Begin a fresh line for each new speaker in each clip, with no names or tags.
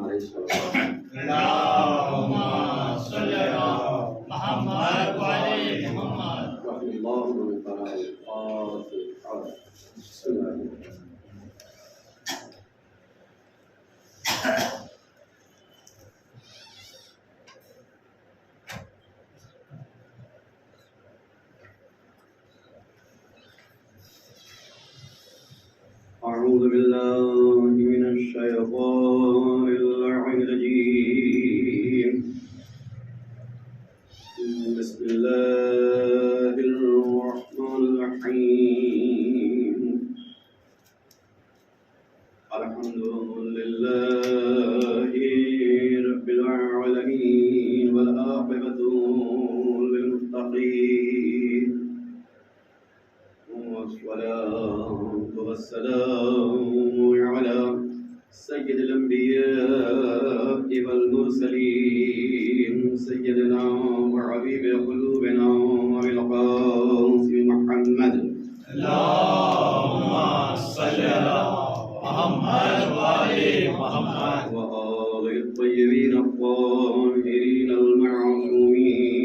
علیہ وسلم۔
اللهم صل على محمد وعلى محمد۔
رحم الله من قرأ الفاتحة۔ بسم الله الرحمن الرحيم۔ أعوذ بالله من الشيطان اللعين الرجيم، بسم الله الرحمن الرحيم، الحمد لله رب العالمين والعاقبة للمتقين، والصلاة والسلام على سيد الأنبياء والمرسلين، سيدنا وحبيب قلوبنا والقاسم محمد۔
اللهم صل على محمد وعلى محمد
وآل الطيبين الطاهرين المعصومين،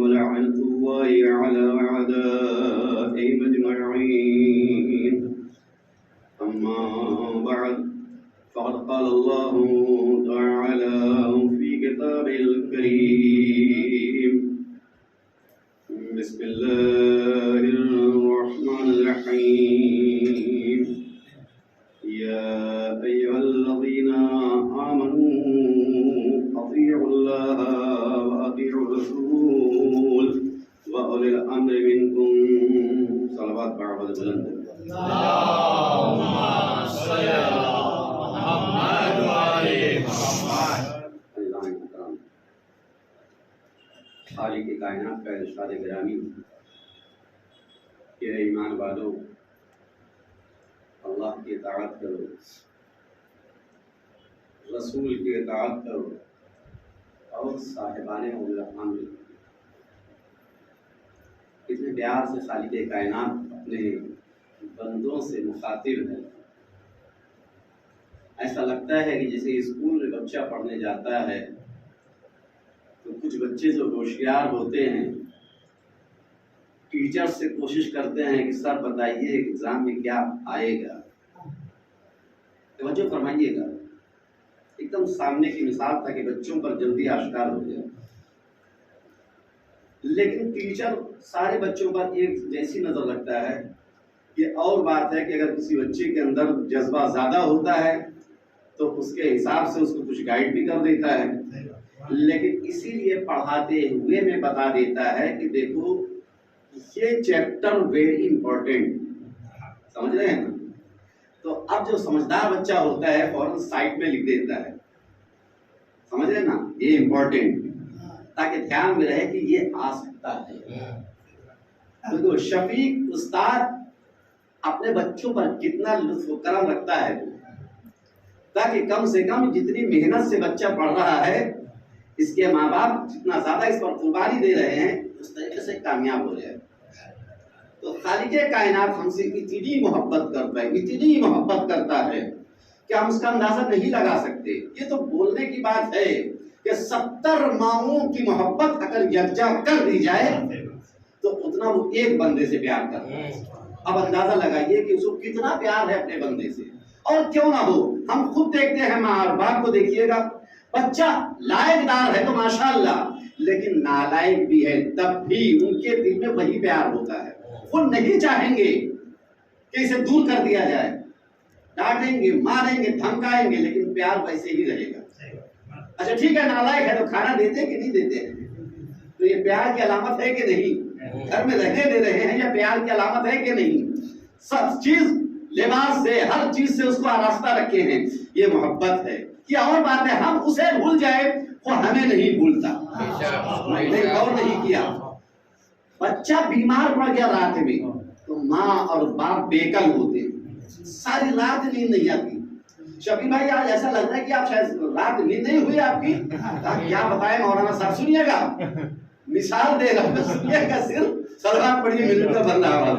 ولعنة الله على أعدائهم أجمعين، أما بعد، فقد قال الله تعالى في كتابه الكريم، بسم الله الرحمن الرحيم، يا أيها الذين آمنوا أطيعوا الله وأطيعوا الرسول وأولي الأمر منكم۔ صلوات بعد بلند۔
اللهم صل على محمد وعلى محمد۔
عزیزان کرام، خالق کائنات کا ارشاد گرامی کہ اے ایمان والو، اللہ کی اطاعت کرو، رسول کی اطاعت کرو، اور صاحبان اولی الامر۔ اتنے پیار سے خالق کائنات اپنے بندوں سے مخاطب ہے، ایسا لگتا ہے کہ جیسے اسکول میں بچہ پڑھنے جاتا ہے تو کچھ بچے جو ہوشیار ہوتے ہیں ٹیچر سے کوشش کرتے ہیں کہ سر بتائیے ایگزام میں کیا آئے گا، توجہ فرمائیے گا، ایک دم سامنے کی مثال تھا کہ بچوں پر جلدی آشکار ہو جائے، لیکن ٹیچر سارے بچوں پر ایک جیسی نظر رکھتا ہے۔ یہ اور بات ہے کہ اگر کسی بچے کے اندر جذبہ زیادہ ہوتا ہے تو اس کے حساب سے اس کو کچھ گائیڈ بھی کر دیتا ہے، لیکن اسی لیے پڑھاتے ہوئے میں بتا دیتا ہے کہ دیکھو یہ چیپٹر ویری امپورٹنٹ، سمجھ رہے ہیں نا؟ تو اب جو سمجھدار بچہ ہوتا ہے فوراً سائٹ میں لکھ دیتا ہے، سمجھ رہے ہیں نا، یہ امپورٹنٹ، تاکہ دھیان میں رہے کہ یہ آ سکتا ہے۔ دیکھو شفیق استاد اپنے بچوں پر کتنا لطف و کرم رکھتا ہے تاکہ کم سے کم جتنی محنت سے بچہ پڑھ رہا ہے اس کے ماں باپ جتنا زیادہ اس پر قربانی دے رہے ہیں اس طریقے سے کامیاب ہو جائے۔ تو خالق کائنات ہم سے اتنی محبت کرتا ہے، اتنی محبت کرتا ہے کہ ہم اس کا اندازہ نہیں لگا سکتے۔ یہ تو بولنے کی بات ہے کہ 70 ماؤں کی محبت اگر یکجا کر دی جائے تو اتنا وہ ایک بندے سے پیار کرتا ہے۔ اب اندازہ لگائیے کہ اس کو کتنا پیار ہے اپنے بندے سے، اور کیوں نہ ہو، ہم خود دیکھتے ہیں، ماں اور باپ کو دیکھیے گا، بچہ لائق دار ہے تو ماشاءاللہ، لیکن نالائق بھی ہے تب بھی ان کے دل میں وہی پیار ہوتا ہے، وہ نہیں چاہیں گے کہ اسے دور کر دیا جائے، ڈانٹیں گے، ماریں گے، دھمکائیں گے، لیکن پیار ویسے ہی رہے گا۔ اچھا ٹھیک ہے، نالائق ہے تو کھانا دیتے کہ نہیں دیتے، تو یہ پیار کی علامت ہے کہ نہیں؟ گھر میں رہنے دے رہے ہیں، یا پیار کی علامت ہے کہ نہیں؟ سب چیز، لباس سے، ہر چیز سے اس کو آراستہ رکھے ہیں، یہ محبت ہے۔ کیا اور بات ہے، ہم اسے بھول جائے وہ ہمیں نہیں بھولتا۔ نہیں، غور نہیں کیا، بچہ بیمار پڑ گیا رات میں تو ماں اور باپ بیکل ہوتے، ساری رات نیند نہیں آتی۔ شفیع بھائی آج ایسا لگ رہا ہے کہ آپ شاید رات نیند نہیں ہوئی آپ کی، کیا بتائیں مولانا صاحب، سنیے گا، مثال دے رہا ہوں، سنیے گا، صرف صلوات پڑھیے، مل کر بندہ آواز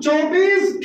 24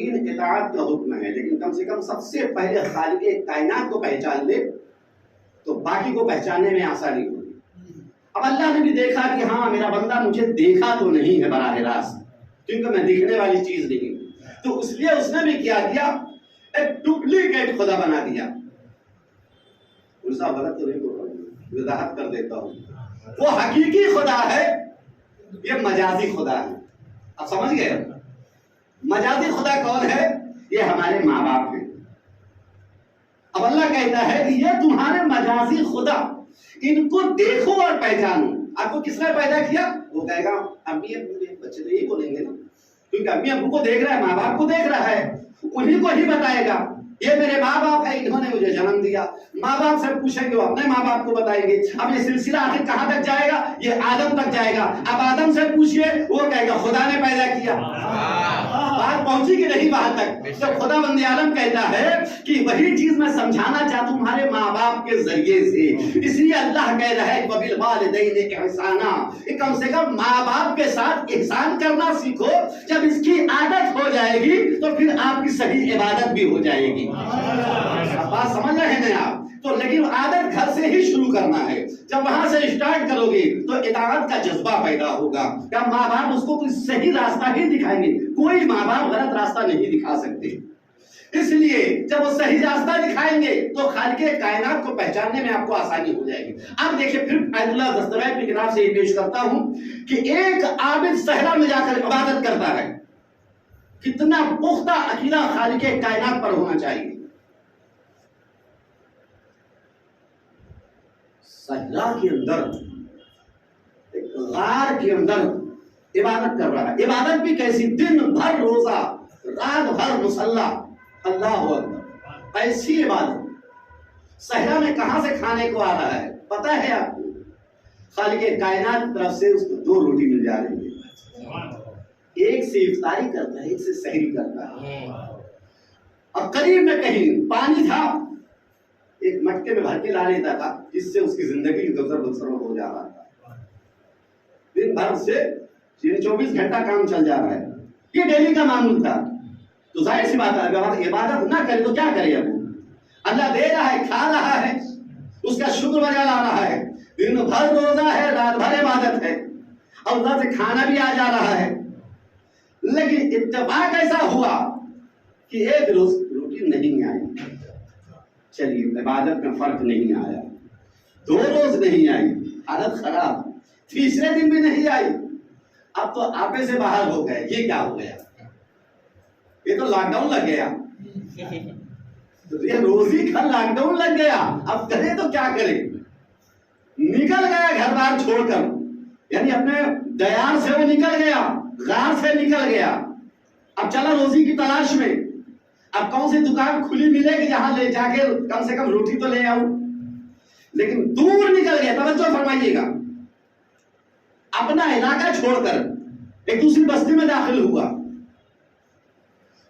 دین اطاعت کا حکم ہے، لیکن کم سے کم سب سے پہلے خالق کائنات کو پہچان لے تو باقی کو پہچاننے میں آسانی ہوگی۔ اب اللہ نے بھی دیکھا کہ ہاں میرا بندہ مجھے دیکھا تو نہیں ہے براہ راست، کیونکہ میں دکھنے والی چیز نہیں ہوں، تو اس لیے اس نے بھی کیا کیا، ایک ڈپلیکیٹ خدا بنا دیا۔ غلط تو نہیں بول رہا ہوں، وضاحت کر دیتا ہوں، وہ حقیقی خدا ہے، یہ مجازی خدا ہے۔ اب سمجھ گئے؟ مجازی خدا کون ہے؟ یہ ہمارے ماں باپ ہیں۔ اب اللہ کہتا ہے کہ یہ تمہارے مجازی خدا، ان کو دیکھو اور پہچانو۔ آپ کو کس نے پیدا کیا؟ وہ کہے گا امی ابو نے، بچے تو یہی بولیں گے نا، کیونکہ امی ابو کو دیکھ رہا ہے، ماں باپ کو دیکھ رہا ہے، انہیں کو ہی بتائے گا یہ میرے ماں باپ ہے، انہوں نے مجھے جنم دیا۔ ماں باپ سے پوچھیں گے، وہ اپنے ماں باپ کو بتائیں گے۔ اب یہ سلسلہ آخر کہاں تک جائے گا؟ یہ آدم تک جائے گا۔ اب آدم سے پوچھئے، وہ کہے گا خدا نے پیدا کیا۔ بات پہنچی کہ نہیں وہاں تک؟ جب خدا بند عالم کہتا ہے کہ وہی چیز میں سمجھانا چاہتا ہوں تمہارے ماں باپ کے ذریعے سے، اس لیے اللہ کہہ رہا ہے وَبِالْوَالِدَيْنِ إِحْسَانًا، کم سے کم ماں باپ کے ساتھ احسان کرنا سیکھو۔ جب اس کی عادت ہو جائے گی تو پھر آپ کی صحیح عبادت بھی ہو جائے گی۔ بات سمجھ رہے ہیں آپ؟ تو لیکن عادت گھر سے ہی شروع کرنا ہے۔ جب وہاں سے اسٹارٹ کرو گے تو اطاعت کا جذبہ پیدا ہوگا۔ کیا ماں باپ اس کو کوئی صحیح راستہ ہی دکھائیں گے؟ کوئی ماں باپ غلط راستہ نہیں دکھا سکتے۔ اس لیے جب وہ صحیح راستہ دکھائیں گے تو خالق کائنات کو پہچاننے میں آپ کو آسانی ہو جائے گی۔ اب دیکھیں پھر فیض اللہ دستویب کی کتاب سے یہ پیش کرتا ہوں کہ ایک عابد صحرا میں جا کر عبادت کرتا ہے، کتنا پختہ عقیدہ خالق کائنات پر ہونا چاہیے۔ صحرا کے اندر، ایک غار کے اندر عبادت کر رہا ہے۔ عبادت بھی کیسی؟ دن بھر روزہ، رات بھر مصلی، اللہ اکبر، ایسی عبادت۔ صحرا میں کہاں سے کھانے کو آ رہا ہے پتہ ہے آپ کو؟ خالق کائنات کی طرف سے اس کو 2 روٹی مل جا رہی ہے، ایک سے افطاری کرتا ہے، ایک سے سحری کرتا ہے۔ اور قریب میں کہیں پانی تھا، ایک مٹکے میں بھر کے لا لیتا تھا، جس سے اس کی زندگی گزر بسر ہو جا رہا تھا۔ دن بھر سے 24 گھنٹہ کام چل جا رہا ہے، یہ ڈیلی کا معمول تھا۔ تو ظاہر سی بات ہے عبادت نہ کرے تو کیا کرے؟ اب اللہ دے رہا ہے، کھا رہا ہے، اس کا شکر بجا لا رہا ہے، دن بھر روزہ ہے، رات بھر عبادت ہے، اور اللہ سے کھانا بھی آ جا رہا ہے۔ لیکن اتفاق ایسا ہوا کہ ایک روز روٹی نہیں آئی۔ چلیے عبادت میں فرق نہیں آیا، 2 روز نہیں آئی، حالت خراب، تیسرے دن بھی نہیں آئی، اب تو آپے سے باہر ہو گئے۔ یہ کیا ہو گیا؟ یہ تو لاک ڈاؤن لگ گیا، یہ روزی کا لاک ڈاؤن لگ گیا، اب کرے تو کیا کرے؟ نکل گیا گھر بار چھوڑ کر، یعنی اپنے دیار سے وہ نکل گیا، غار سے نکل گیا، اب چلا روزی کی تلاش میں۔ اب کون سی دکان کھلی ملے گی جہاں لے جا کے کم سے کم روٹی تو لے آؤں؟ لیکن دور نکل گیا، توجہ فرمائیے گا، اپنا علاقہ چھوڑ کر ایک دوسری بستی میں داخل ہوا۔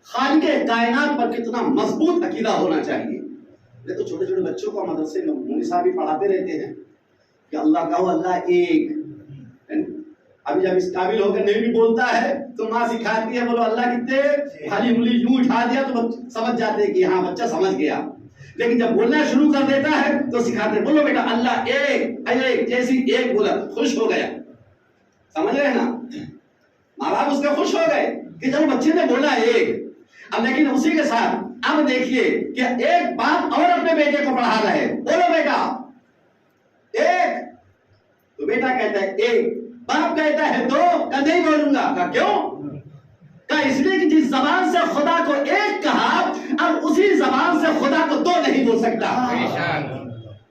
خالق کائنات پر کتنا مضبوط عقیدہ ہونا چاہیے۔ یہ تو چھوٹے چھوٹے بچوں کو مدرسے میں مولوی صاحب بھی پڑھاتے رہتے ہیں کہ اللہ کہو اللہ ایک۔ ابھی جب اس قابل ہو کر نہیں بھی بولتا ہے تو ماں سکھاتی ہے بولو اللہ کتنے، خالی انگلی یوں اٹھا دیا تو سمجھ جاتے ہیں کہ ہاں بچہ سمجھ گیا۔ لیکن جب بولنا شروع کر دیتا ہے تو سکھاتے بولو بیٹا اللہ ایک، ایک جیسی ایک بولا، خوش ہو گیا۔ سمجھ رہے ہیں نا؟ ماں باپ اس کا خوش ہو گئے کہ جب بچے نے بولا ایک۔ اب لیکن اسی کے ساتھ اب دیکھیے کہ ایک باپ اور اپنے بیٹے کو پڑھا رہے، بولو بیٹا ایک، تو بیٹا کہتا ہے ایک، باپ کہتا ہے 2، کہ نہیں بولوں گا، کہ کیوں؟ کہ اس لیے کہ جس زبان سے خدا کو ایک کہا اب اسی زبان سے خدا کو 2 نہیں بول سکتا۔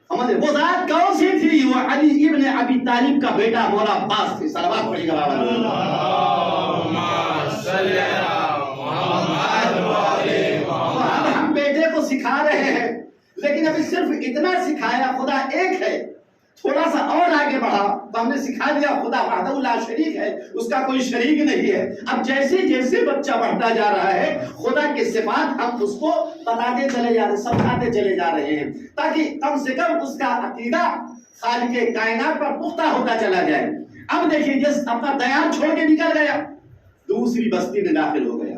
وہ ذات کون سی تھی؟ وہ علی ابن ابی طالب کا بیٹا مولا عباس تھی۔ صلوات پڑھیے گا سکھا رہے ہیں، لیکن ابھی صرف اتنا سکھایا خدا ایک ہے، تھوڑا سا اور آگے بڑھا تو ہم نے سکھا دیا خدا وحدہ لا شریک ہے، اس کا کوئی شریک نہیں ہے۔ اب جیسے جیسے بچہ بڑھتا جا رہا ہے خدا کے صفات ہم اس کو بتاتے چلے جا رہے ہیں، سمجھاتے چلے جا رہے ہیں، تاکہ کم سے کم اس کا عقیدہ خالق کائنات پر پختہ ہوتا چلا جائے۔ اب دیکھیے جس اپنا دیار چھوڑ کے نکل گیا، دوسری بستی میں داخل ہو گیا،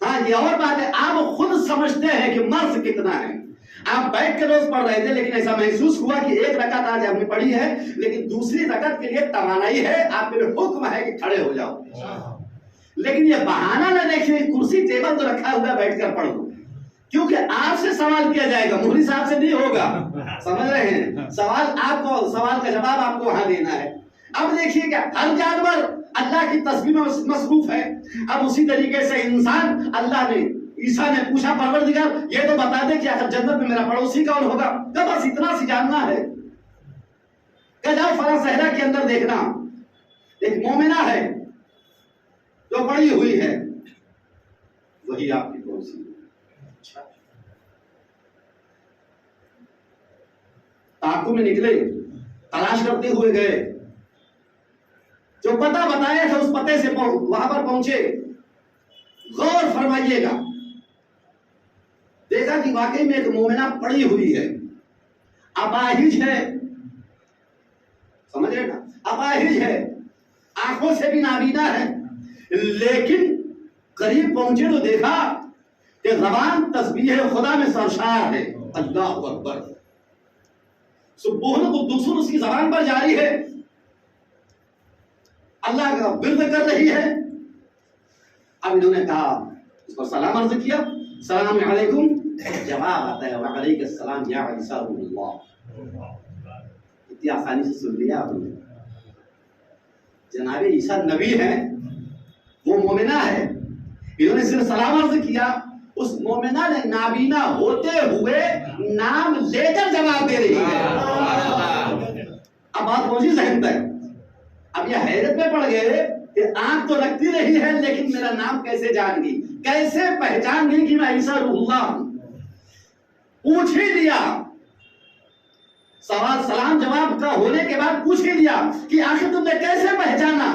ہاں یہ اور بات ہے، آپ خود سمجھتے ہیں کہ مرض کتنا ہے. آپ بیٹھ کے روز پڑھ رہے تھے لیکن ایسا محسوس ہوا کہ ایک رکعت آج ہم نے پڑھی ہے لیکن دوسری رکعت کے لیے توانائی ہے، آپ کے حکم ہے کہ کھڑے ہو جاؤ. لیکن یہ بہانہ نہ دیکھیں، کرسی ٹیبل تو رکھا ہوا بیٹھ کر پڑھ لو، کیونکہ آپ سے سوال کیا جائے گا، مولوی صاحب سے نہیں ہوگا. سمجھ رہے ہیں؟ سوال کا جواب آپ کو وہاں دینا ہے. اب دیکھیے کہ ہر جانور اللہ کی تسبیح میں مصروف ہے. اب اسی طریقے سے انسان، اللہ نے عیسیٰ نے پوچھا پروردگار یہ تو بتا دے کہ آخر جنت میں میرا پڑوسی کون ہوگا؟ کہ بس اتنا سی جاننا ہے. کہ جاؤ فلاں صحرا کے اندر دیکھنا ایک مومنہ ہے جو پڑی ہوئی ہے، وہی آپ کی پڑوسی ہے. تعاقب میں نکلے، تلاش کرتے ہوئے گئے، جو پتہ بتایا تھا اس پتے سے وہاں پر پہنچے. غور فرمائیے گا، دیکھا کہ واقعی میں ایک مومنہ پڑی ہوئی ہے، اپاہج ہے. سمجھ رہے نا؟ اپاہج ہے، آنکھوں سے بھی نابینا ہے، لیکن قریب پہنچے تو دیکھا کہ زبان تسبیح خدا میں سرشار ہے. اللہ اکبر، سبحان قدوس اس کی زبان پر جاری ہے، اللہ کا ورد کر رہی ہے. اب انہوں نے کہا، اس پر سلام عرض کیا، السلام علیکم. جواب آتا ہے وعلیکم السلام یا عیسیٰ ابن اللہ. اتنی آسانی سے سن لیا آپ نے. جناب عیسیٰ نبی ہیں، وہ مومنہ ہے. انہوں نے صرف سلام عرض کیا، اس مومنہ نے نابینا ہوتے ہوئے نام لے کر جواب دے رہی ہے. اب بات پہنچی ذہن تک. اب یہ حیرت میں پڑ گئے کہ آنکھ تو رکھتی رہی ہے لیکن میرا نام کیسے جان گئی، کیسے پہچان گئی کہ میں عیسیٰ روح اللہ ہوں. پوچھ ہی لیا، سوال سلام جواب کا ہونے کے بعد پوچھ ہی لیا کہ آخر تم نے کیسے پہچانا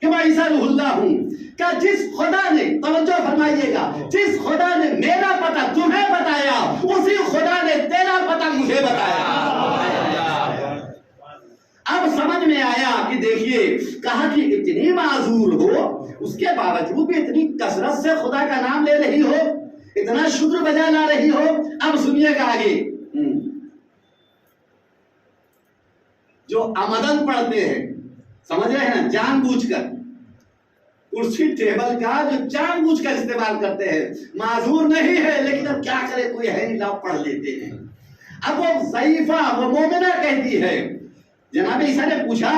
کہ میں عیسیٰ روح اللہ ہوں. کہ جس خدا نے، توجہ فرمائیے گا، جس خدا نے میرا پتہ تمہیں بتایا اسی خدا نے تیرا پتہ مجھے بتایا. اب سمجھ میں آیا کہ دیکھیے، کہا کہ اتنی معذور ہو اس کے باوجود بھی اتنی کثرت سے خدا کا نام لے رہی ہو، اتنا شکر بجا لا رہی ہو. اب سنیے گا آگے، جو عمدن پڑھتے ہیں، سمجھ رہے ہیں نا، جان بوجھ کر کرسی ٹیبل کا جو جان بوجھ کر استعمال کرتے ہیں، معذور نہیں ہے لیکن اب کیا کرے، کوئی ہے نہیں، لاؤ پڑھ لیتے ہیں. اب وہ ضعیفہ، وہ مومنہ کہتی ہے، جناب عیسیٰ نے پوچھا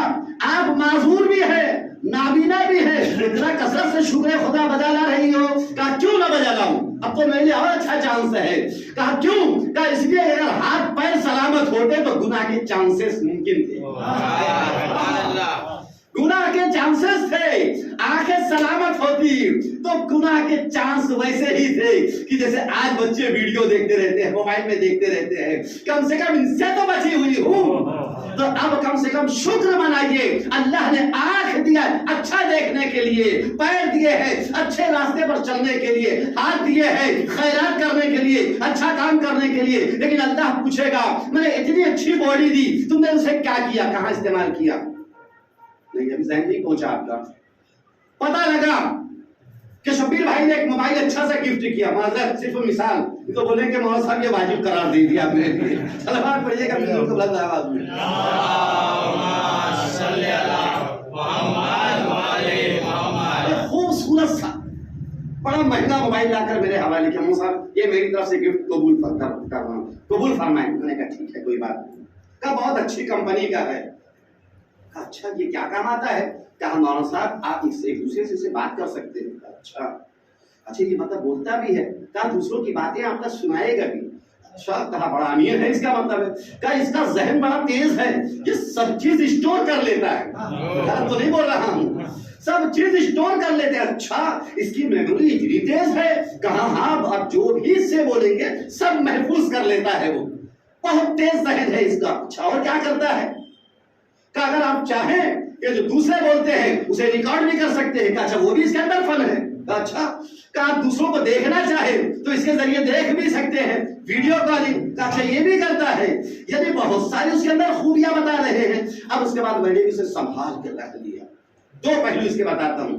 آپ معذور بھی ہے، نابینا بھی ہے، اتنا کثرت سے شکر خدا بجا لا رہی ہو؟ کہا کیوں نہ بجا لاؤں، اب تو میرے لیے اور اچھا چانس ہے. کہا کیوں؟ کہا اس لیے اگر ہاتھ پیر سلامت ہوتے تو گناہ کے چانسز ممکن تھے. گناہ کے چانسز تھے. آنکھیں سلامت ہوتی تو گناہ کے چانس ویسے ہی تھے کہ جیسے آج بچے ویڈیو دیکھتے رہتے ہیں، موبائل میں دیکھتے رہتے ہیں. کم سے کم ان سے تو بچی ہوئی ہوں. تو اب کم سے کم شکر منائیے، اللہ نے آنکھ دیا اچھا دیکھنے کے لیے، پیر دیے ہیں اچھے راستے پر چلنے کے لیے، ہاتھ دیے ہیں خیرات کرنے کے لیے، اچھا کام کرنے کے لیے. لیکن اللہ پوچھے گا میں نے اتنی اچھی باڈی دی، تم نے اسے کیا کیا، کہاں استعمال کیا؟ نہیں، ابھی ذہن نہیں پہنچا آپ کا. پتہ لگا کہ شبیر بھائی نے ایک موبائل اچھا سا گفٹ کیا، معذرت صرف مثال، تو بولیں کہ مولانا صاحب یہ واجب قرار دے دیا آپ نے. سلوات پڑھیے گا بالکل بلند آواز میں. خوبصورت سا بڑا مہنگا موبائل لا کر میرے حوالے کیا. مولانا صاحب یہ میری طرف سے گفٹ قبول کر رہا ہوں، قبول فرمائیں. میں نے کہا ٹھیک ہے، کوئی بات نہیں. کہا بہت اچھی کمپنی کا ہے. کہا اچھا یہ کیا کام آتا ہے؟ کہا مولانا صاحب آپ اس سے ایک دوسرے سے بات کر سکتے ہیں. اچھا یہ مطلب بولتا بھی ہے؟ کہا دوسروں کی باتیں آپ تک سنائے گا بھی. اچھا، کہا بڑا امیر ہے اس کا مطلب ہے. کہا اس کا ذہن بڑا تیز ہے، یہ سب چیز اسٹور کر لیتا ہے. کہا تو نہیں بول رہا ہوں، سب چیز اسٹور کر لیتے ہیں. اچھا اس کی میموری اتنی تیز ہے؟ کہا ہاں، اب جو بھی اس سے بولیں گے سب محفوظ کر لیتا ہے، وہ بہت تیز ذہن ہے اس کا. اچھا اور کیا کرتا ہے؟ کہ اگر آپ چاہیں کہ جو دوسرے بولتے ہیں اسے ریکارڈ بھی کر سکتے ہیں. کہ اچھا وہ بھی اس کے اندر فن ہے. اچھا کہ آپ دوسروں کو دیکھنا چاہیں تو اس کے ذریعے دیکھ بھی سکتے ہیں، ویڈیو کالنگ. کہ اچھا یہ بھی کرتا ہے. یعنی بہت ساری اس کے اندر خوبیاں بتا رہے ہیں. اب اس کے بعد میں نے اسے سنبھال کے رکھ لیا. دو پہلو اس کے بتاتا ہوں.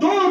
2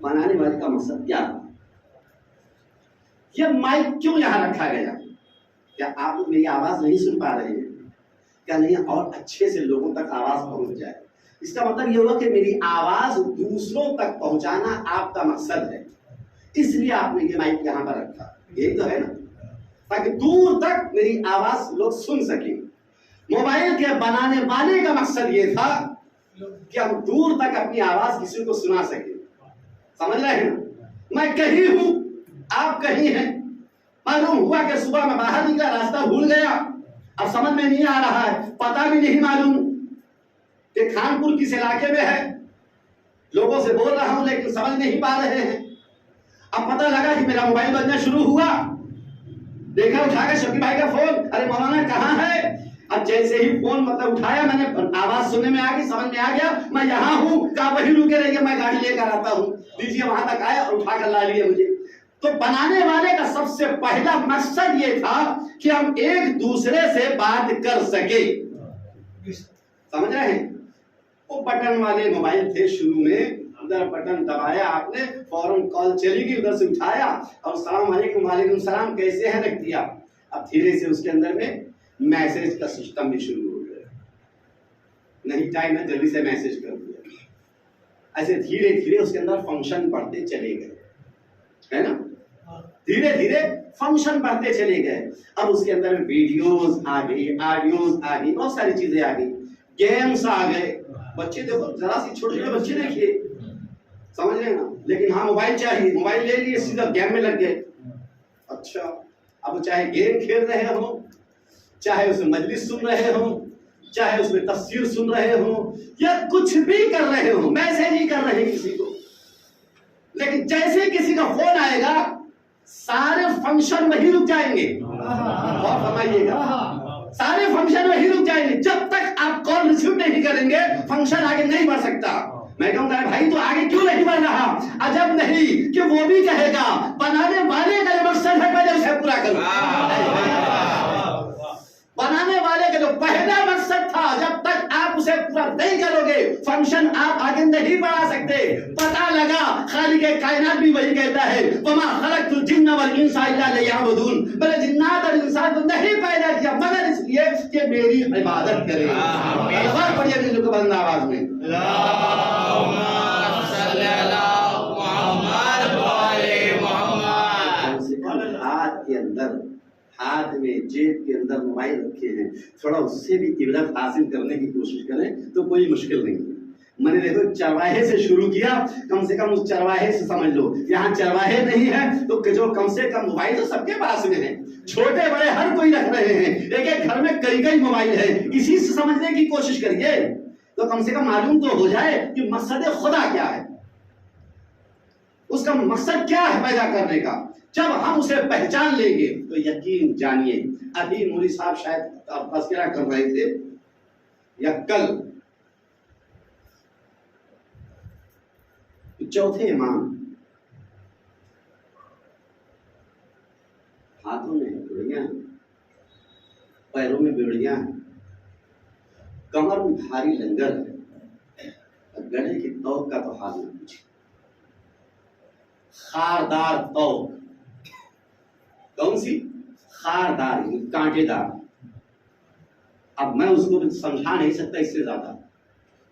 بنانے والے کا مقصد کیا تھا؟ یہ مائک کیوں یہاں رکھا گیا؟ کیا آپ لوگ میری آواز نہیں سن پا رہے ہیں؟ کیا نہیں اور اچھے سے لوگوں تک آواز پہنچ جائے؟ اس کا مطلب یہ ہوا کہ میری آواز دوسروں تک پہنچانا آپ کا مقصد ہے، اس لیے آپ نے یہ مائک یہاں پر رکھا، یہی تو ہے نا، تاکہ دور تک میری آواز لوگ سن سکیں۔ موبائل کے بنانے والے کا مقصد یہ تھا کہ ہم دور تک اپنی آواز کسی کو سنا سکیں۔ سمجھ رہے ہیں نا؟ میں کہیں ہوں، آپ کہیں ہیں، معلوم ہوا کہ صبح میں باہر نکلا، راستہ بھول گیا، اب سمجھ میں نہیں آ رہا ہے، پتہ بھی نہیں معلوم کہ خانپور کس علاقے میں ہے، لوگوں سے بول رہا ہوں لیکن سمجھ نہیں پا رہے ہیں۔ اب پتہ لگا کہ میرا موبائل بجنا شروع ہوا، دیکھا اٹھا کے شفیع بھائی کا فون، ارے مولانا کہاں ہے؟ اب جیسے ہی فون مطلب اٹھایا، میں نے آواز سننے میں آ گئی، سمجھ میں آ گیا میں یہاں ہوں، کہاں وہیں رکے رہیے، میں گاڑی لے کر آتا ہوں، لیجیے، وہاں تک آیا اور اٹھا کر لا لیے مجھے۔ تو بنانے والے کا سب سے پہلا مقصد یہ تھا کہ ہم ایک دوسرے سے بات کر سکیں۔ سمجھ رہے ہیں؟ وہ بٹن والے موبائل تھے شروع میں، ادھر بٹن دبایا آپ نے، فوراً کال چلی گئی، ادھر سے اٹھایا اور السلام علیکم، وعلیکم السلام، کیسے ہیں رکھ دیا۔ اب دھیرے سے اس کے اندر میں میسج کا سسٹم بھی شروع ہو گیا، نہیں ٹائم ہے جلدی سے میسج کر دیا۔ ایسے دھیرے دھیرے اس کے اندر فنکشن بڑھتے چلے گئے، ہے نا، دھیرے دھیرے فنکشن بڑھتے چلے گئے۔ اب اس کے اندر ویڈیوز آ گئی، آڈیوز آ گئی، بہت ساری چیزیں آ گئی، گیمز آ گئے۔ بچے دیکھو، ذرا سی چھوٹے چھوٹے بچے دیکھیے، سمجھ رہے ہیں نا، لیکن ہاں موبائل چاہیے، موبائل لے لیے، سیدھا گیم میں لگ گئے۔ اچھا، اب چاہے گیم کھیل رہے ہوں، چاہے اس میں مجلس سن رہے ہوں، چاہے اس میں تفسیر سن رہے ہوں، یا کچھ بھی کر رہے ہوں، میسج ہی کر رہے ہیں کسی کو، لیکن جیسے کسی کا فون آئے گا سارے فنکشن وہی رک جائیں گے۔ اور فرمائیے گا، سارے فنکشن وہی رک جائیں گے جب تک آپ کال ریسیو نہیں کریں گے، فنکشن آگے نہیں بڑھ سکتا۔ میں کہوں گا بھائی تو آگے کیوں نہیں بڑھ رہا؟ عجب نہیں کہ وہ بھی کہے گا بنانے والے کا جو مقصد ہے پہلے اسے پورا کرو۔ بنانے والے کا جو پہلا مقصد تھا، جب تک آپ اسے پورا نہیں کرو گے فنکشن آپ آگے نہیں بڑھا سکتے۔ پتہ لگا خالق کائنات بھی وہی کہتا ہے، وما خلقت الجن والانس الا لیعبدون، میں نے جنات اور انسان کو نہیں پیدا کیا مگر اس لیے کہ میری عبادت کریں۔ اللہ پڑھیے میرے کو بلند آواز میں،
اللہم صلی علی محمد وعلی محمد۔
ہاتھ کے اندر، ہاتھ میں جیب کے اندر موبائل رکھے ہیں، تھوڑا اس سے بھی عبرت حاصل کرنے کی کوشش کریں تو کوئی مشکل نہیں ہے۔ میں نے دیکھو چرواہے سے شروع کیا، کم سے کم اس چرواہے سے سمجھ لو، یہاں چرواہے نہیں ہے تو جو کم سے کم موبائل تو سب کے پاس میں ہے، چھوٹے بڑے ہر کوئی رکھ رہے ہیں، ایک ایک گھر میں کئی کئی موبائل ہے، اسی سے سمجھنے کی کوشش کریے تو کم سے کم معلوم تو ہو جائے کہ مقصد خدا کیا ہے، اس کا مقصد کیا ہے پیدا کرنے کا۔ جب ہم اسے پہچان لیں گے تو یقین جانیے، ابھی مولوی صاحب شاید تذکرہ کر رہے تھے یا کل، چوتھے امام ہاتھوں میں بیڑیاں ہیں، پیروں میں بیڑیاں ہیں، کمر میں بھاری لنگر ہے، گڑھے کی توق کا تو حال نہ پوچھے، خاردار توق، کون سی؟ خاردار، کانٹے دار۔ اب میں اس کو سمجھا نہیں سکتا اس سے زیادہ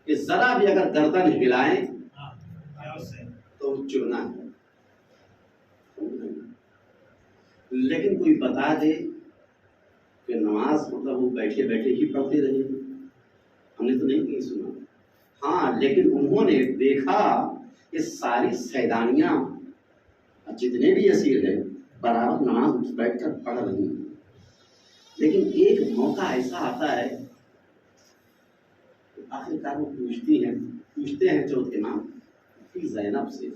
کہ ذرا بھی اگر گردن ہلائیں تو چرنا ہے، لیکن کوئی بتا دے کہ نماز مطلب وہ بیٹھے بیٹھے ہی پڑھتے رہے، ہم نے تو نہیں کہیں سنا، ہاں لیکن انہوں نے دیکھا کہ ساری سیدانیاں جتنے بھی اسیر ہیں برابر نماز بیٹھ کر پڑھ رہی ہیں، لیکن ایک موقع ایسا آتا ہے آخر کار وہ پوچھتے ہیں چوتھے امام زینب سے،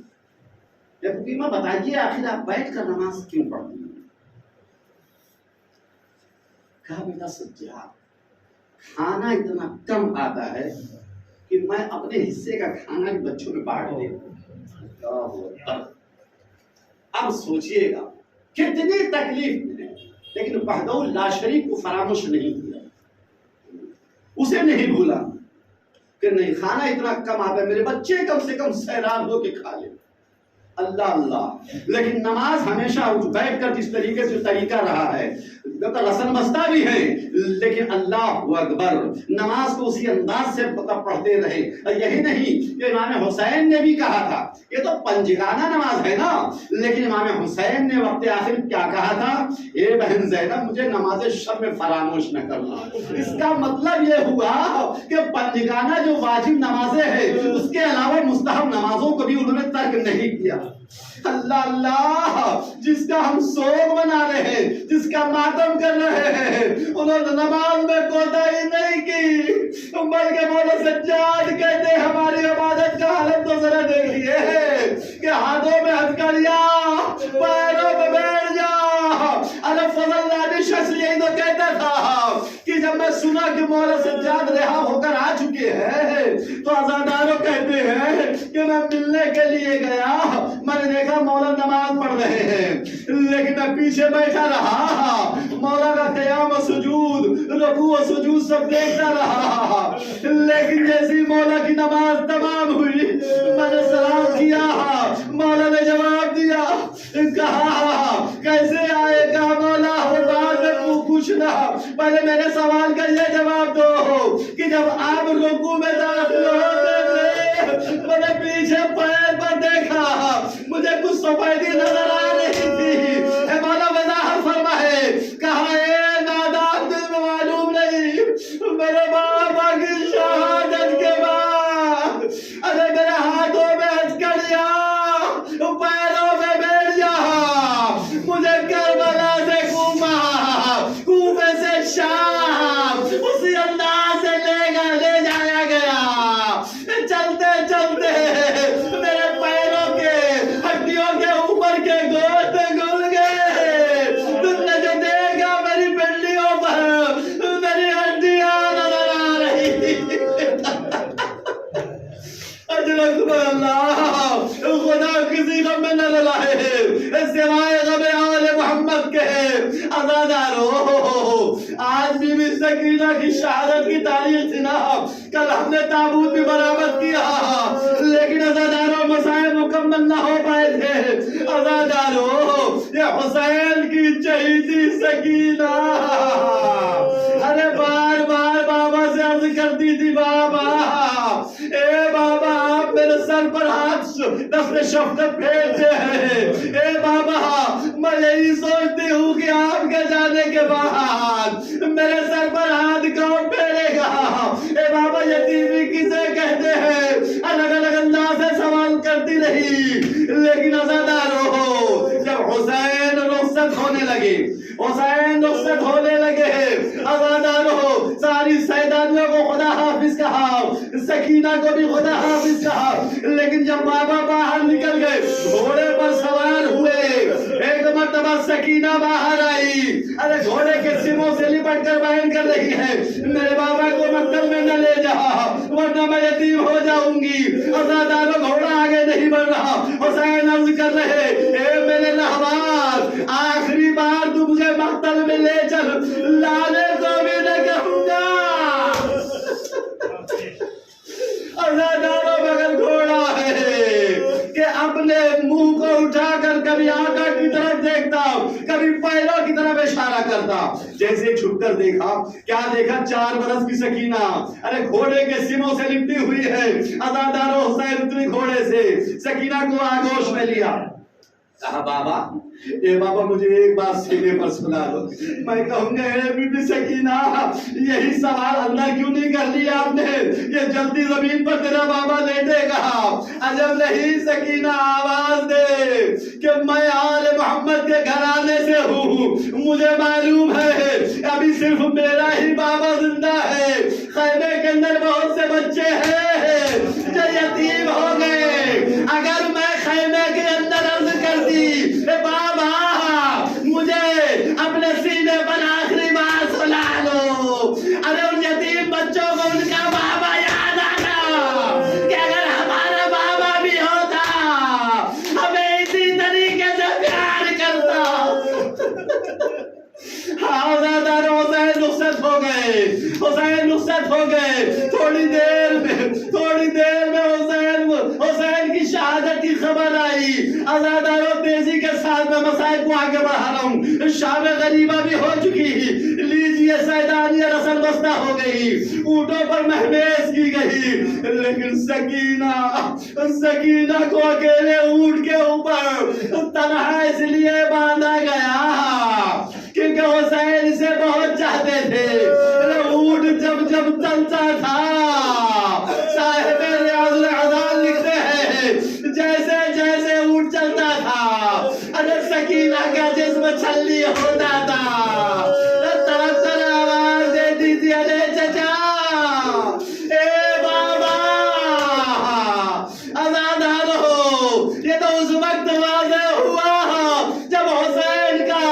فاطمہ بتائیے آخر آپ بیٹھ کر نماز کیوں پڑھتی ہیں؟ کہا بیٹا سجاد، کھانا اتنا کم آتا ہے کہ میں اپنے حصے کا کھانا بھی بچوں میں بانٹ دیتا ہوں۔ اب سوچئے گا کتنی تکلیف میں ہے، لیکن وحدہ لا شریک کو فراموش نہیں کیا، اسے نہیں بھولا کہ نہیں کھانا اتنا کم آتا ہے، میرے بچے کم سے کم سیراب ہو کے کھا لیں۔ اللہ اللہ، لیکن نماز ہمیشہ اٹھ بیٹھ کر جس طریقے سے طریقہ رہا ہے، رسم بستہ بھی ہے، لیکن اللہ اکبر، نماز کو اسی انداز سے پڑھتے رہے۔ یہی نہیں کہ امام حسین نے بھی کہا تھا، یہ تو پنجگانہ نماز ہے نا، لیکن امام حسین نے وقت آخر کیا کہا تھا؟ اے بہن زینب مجھے نماز شب میں فراموش نہ کرنا۔ اس کا مطلب یہ ہوا کہ پنجگانہ جو واجب نمازیں ہیں اس کے علاوہ مستحب نمازوں کو بھی انہوں نے ترک نہیں کیا۔ اللہ اللہ، جس کا ہم سوگ منا رہے ہیں، جس کا ماتم کر رہے ہیں، انہوں نے نماز میں کوتاہی نہیں کی، بلکہ مولا سجاد کہتے ہیں ہماری عبادت کا حالت تو ذرا دیکھیے کہ ہاتھوں میں ہتھکڑیاں، پیروں میں بیٹھ جا۔ ارے فضل نادی شخص یہی تو کہتا تھا کہ جب میں سنا کہ مولا سجاد رہا ہو کر آ چکے ہیں تو عزاداروں کہتے ہیں کہ میں ملنے کے لیے گیا، میں نے دیکھا مولا نماز پڑھ رہے ہیں، لیکن میں پیچھے بیٹھا رہا، مولا کا قیام و سجود، رکوع و سجود سب دیکھتا رہا، لیکن جیسی مولا کی نماز تمام ہوئی میں نے سلام کیا، مولا نے جواب دیا، کہا کیسے آئے گا مولا، بعد میں پوچھنا، پہلے میرے سوال کا یہ جواب دو کہ جب آپ رکوع میں داخل ہوتے تھے میں نے پیچھے پیر پر دیکھا، مجھے کچھ سفیدی نظر آ رہی تھی، اے مولا وضاحت فرمائے، کہا اے نادان تجھے معلوم نہیں میرے بابا کی شہادت کے بعد ارے میرے ہاتھوں میں ہتھکڑیاں، پیروں میں بیٹھ جا، مجھے کربلا سے کوفے سے شام اسی انداز سے لے جایا گیا، چلتے چلتے میرے پیروں کے ہڈیوں کے اوپر کے گوشت گل گئے، تم نے جو دیکھا میری پنڈلیوں پر میری ہڈیاں نظر آ رہی تھی۔ اجرک اللہ، خدا کسی غم میں نہ لائے سوائے غم آل محمد کے۔ عزادارو، آج بھی سکینہ کی شہادت کی تاریخ تھی نا، کل ہم نے تابوت بھی برآمد کیا، لیکن عزادارو مسائل مکمل نہ ہو پائے تھے۔ عزادارو، یہ حسین کی چہیتی سکینہ ارے بار بار بابا سے عرض کرتی تھی، بابا اے بابا آپ میرے سر پر ہاتھ دست شفقت پھیرتے ہیں، اے بابا میں یہی سوچتی ہوں کہ آپ کے جانے کے بعد میرے سر پر ہاتھ کون پھیرے گا، اے بابا یتیمی کسے کہتے ہیں، الگ الگ انداز سے سوال کرتی رہی، لیکن عزادارو جب حسین رخصت ہونے لگے، حسین رخصت ہونے لگے، عزادارو ساری سیدانیوں کو خدا حافظ کہا، سکینہ کو بھی خدا حافظ کہا، لیکن جب بابا باہر نکل گئے گھوڑے پر سوار ہوئے، ایک مرتبہ سکینہ باہر آئی، ارے گھوڑے کے سموں سے لپٹ کر بیان کر رہی ہے، میرے بابا کو مکتب میں نہ لے جا ورنہ میں یتیم ہو جاؤں گی۔ عزادارو گھوڑا آگے نہیں بڑھ رہا، حسین عرض کر رہے، اے میرے رہبر آخری بار تو مجھے مقتل میں لے چل، لانے کو بھی نہ کہوں گا۔ عزادارو مگر گھوڑا ہے کہ اپنے منہ کو اٹھا کر کبھی آقا کی طرف دیکھتا، کبھی پیروں کی طرف اشارہ کرتا، جیسے چھپ کر دیکھا، کیا دیکھا؟ 4 برس کی سکینہ ارے گھوڑے کے سموں سے لپٹی ہوئی ہے۔ عزادارو حسین اتری گھوڑے سے، سکینہ کو آگوش میں لیا، کہا بابا اے بابا مجھے ایک بات سینے پر سنا دو، میں کہوں گا اے بی بی سکینہ یہی سوال اللہ کیوں نہیں کر لیا آپ نے، یہ جلدی زمین پر تیرا بابا لیٹے گا، عجب نہیں سکینہ آواز دے کہ میں آل محمد کے گھرانے سے ہوں، مجھے معلوم ہے ابھی صرف میرا ہی بابا زندہ ہے، خیمے کے اندر بہت سے بچے ہیں جو یتیم ہو گئے، اگر میں خیمے کے اندر عرض کرتی بابا مجھے اپنے سینے پر آخری بار سنا لو، ارے ان یتیم بچوں کو ان کا بابا یاد آنا کہ اگر ہمارا بابا بھی ہوتا ہمیں اسی طریقے سے پیار کرتا۔ عزادارو حسین رخصت ہو گئے، حسین رخصت ہو گئے، تھوڑی دیر میں حسین کی شہادت کی خبر آئی۔ آئی. آزاداروں تیزی کے ساتھ میں مسائل کو آگے بڑھا رہا ہوں. شام غریبہ بھی ہو چکی. لیجئے سیدانی رسل بستہ ہو گئی, اونٹوں پر مہمیز کی گئی, لیکن سکینہ کو اکیلے اونٹ کے اوپر تنہا اس لیے باندھا گیا کیونکہ حسین اسے بہت چاہتے تھے. اونٹ جب چلتا تھا, صاحب ریاض العذاب لکھتے ہیں, جیسے جیسے اونٹ چلتا تھا ارے سکینہ کا جسم چھلنی ہوتا تھا. طرف طرف آواز دیتی تھی, ارے چچا, اے بابا, آزادار ہو. یہ تو اس وقت واضح ہوا جب حسین کا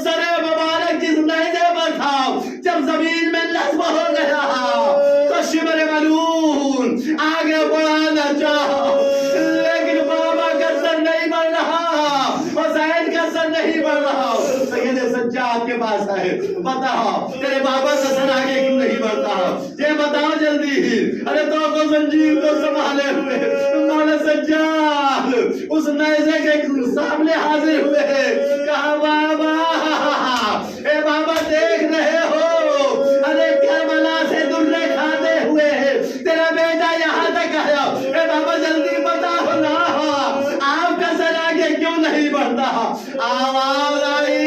سر مبارک جس نیزے پر تھا جب زمین میں نصب ہو گیا تو شمر ملون آگے بڑھانا چاہا, لیکن بابا کا سر نہیں بڑھ رہا, حسین کا سر نہیں بڑھ رہا. سید سجاد کے پاس ہے, بتاؤ تیرے بابا کا سر آگے کیوں نہیں بڑھتا, یہ بتاؤ جلدی. ارے تو کو زنجیر کو سنبھالے ہوئے مولا سجاد اس نیزے کے سامنے حاضر ہوئے. کہا بابا, اے بابا دیکھ رہے ہو, ارے کربلا سے درے کھاتے ہوئے تیرا بیٹا یہاں تک آیا. اے بابا جلدی بتاؤ نا, آپ کا سر آگے کیوں نہیں بڑھتا. آواز آئی,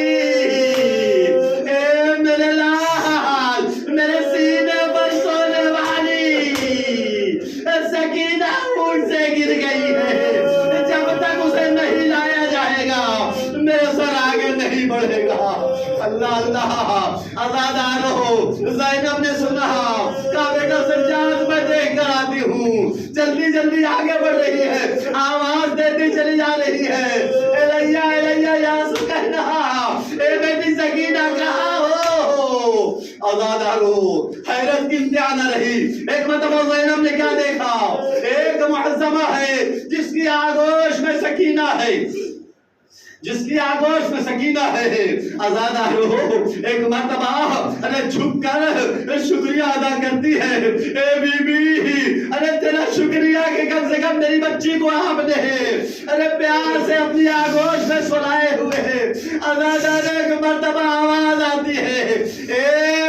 اے میرے لال, میرے سینے پر سونے والی سکینہ اونٹ سے گر گئی ہے. جب تک اسے نہیں لایا جائے گا میرا سر آگے نہیں بڑھے گا. اللہ اللہ, آزادار ہو. زینب نے سنا, کہا بیٹا سجاد میں دیکھ کر آتی ہوں. جلدی جلدی آگے بڑھ رہی ہے, آواز دیتی چلی جا رہی ہے, الیہ الیہ یا سکینہ, اے بیٹی سکینہ کہاں ہو. آزادار ہو. حیرت کی انتہا نہ رہی. ایک مرتبہ زینب نے کیا دیکھا, ایک معظمہ ہے جس کی آغوش میں سکینہ ہے, جس کی آغوش میں سکینہ ہے. آزادار ہو. ایک مرتبہ ارے جھک کر شکریہ ادا کرتی ہے, اے بی بی, ارے تیرا شکریہ کہ کم سے کم میری بچی کو آپ نے ارے پیار سے اپنی آغوش میں سلائے ہوئے ہیں. آزادار ایک مرتبہ آواز آتی ہے, اے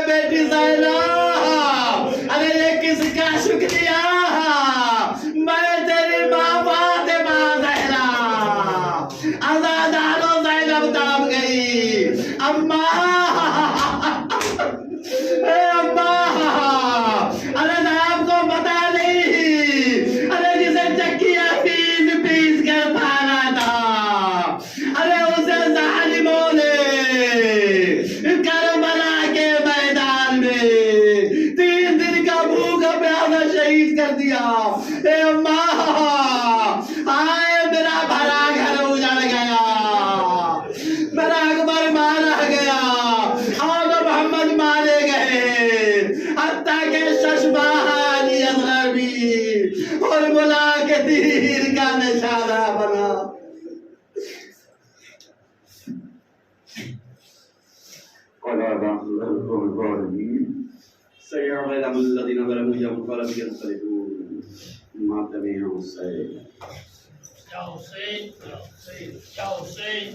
بیٹی زینب, ارے یہ کس کا شکریہ, میں تیری ماں فاطمہ زہرا. آزاداروں زینب تڑپ گئی. اماں, اے اماں, ارے آپ کو پتا نہیں, ارے جسے چکیا پیس پیس کر پانا تھا, ارے اسے ظالموں نے کربلا کے میدان میں 3 دن کا بھوکا پیاسا شہید کر دیا. اے اماں, آئے میرا بھرا گھر اجڑ گیا, میرا اکبر مارا گیا, اور محمد مارے گئے, حتیٰ کہ ششبہانی اصغر بھی اور ملا کے تیر کا نشانہ بنا. سيعلم الذين ظلموا يوم فلم ينقلبوا ما تبعهم السيء.